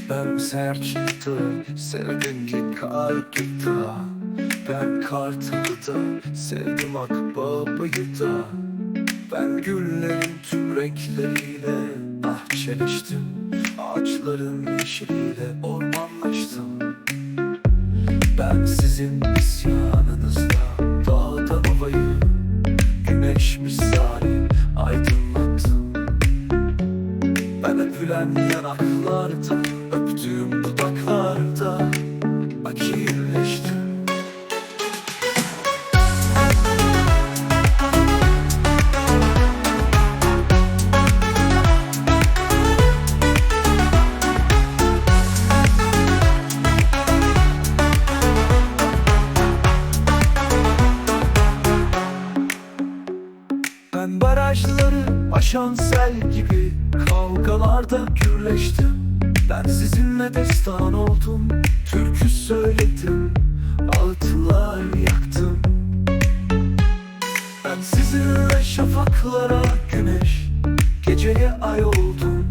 Ben ser çıktı, sevdiğim kar gitti. Ben Kartal'ı da sevdim, Akbaba'yı da. Ben güllerin tüm renkleriyle bahçeleştim. Ağaçların yeşiliyle ormanlaştım. Ben sizin isyanınızda dağdan ovayı güneş misali aydınlattım. Ben öpülen yanaklarda, öptüğüm dudaklarda bakirleştim. Ben barajları aşan sel gibi kavgalarda gürleştim. Ben sizinle destan oldum, türkü söyledim, ağıtlar yaktım. Ben sizinle şafaklara güneş, geceye ay oldum.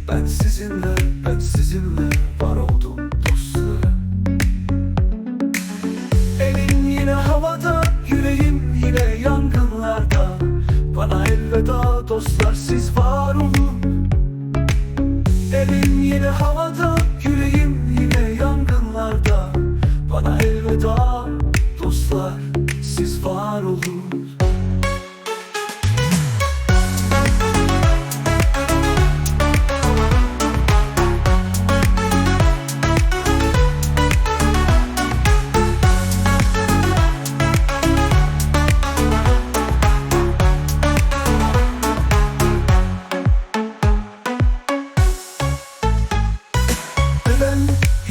Ben sizinle var oldum dostlarım. Elim yine havada, yüreğim yine yangınlarda. Bana elveda dostlar, siz var olun. Elim yine havada, yüreğim yine yangınlarda. Bana elveda dostlar, siz var olun.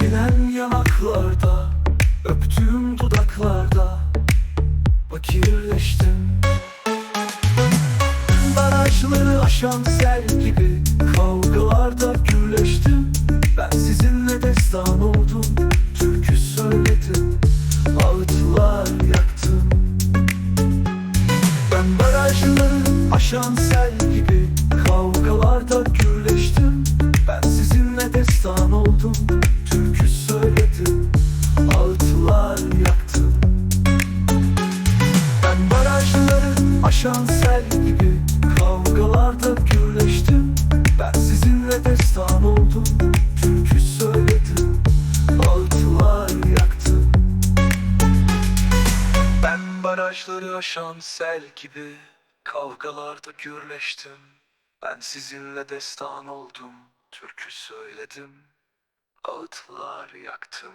Yenen yanaklarda, öptüğüm dudaklarda bakirleştim. Barajları aşan sel gibi kavgalarda gürleştim. Ben sizinle destan oldum, türkü söyledim, ağıtlar yaktım. Ben barajları aşan sel gibi kavgalarda gürleştim. Ben sizinle destan oldum, türkü söyledim, ağıtlar yaktım. Ben barajları aşan sel gibi kavgalarda gürleştim. Ben sizinle destan oldum, türkü söyledim, ağıtlar yaktım. Ben barajları aşan sel gibi kavgalarda gürleştim. Ben sizinle destan oldum, türkü söyledim, ağıtlar yaktım.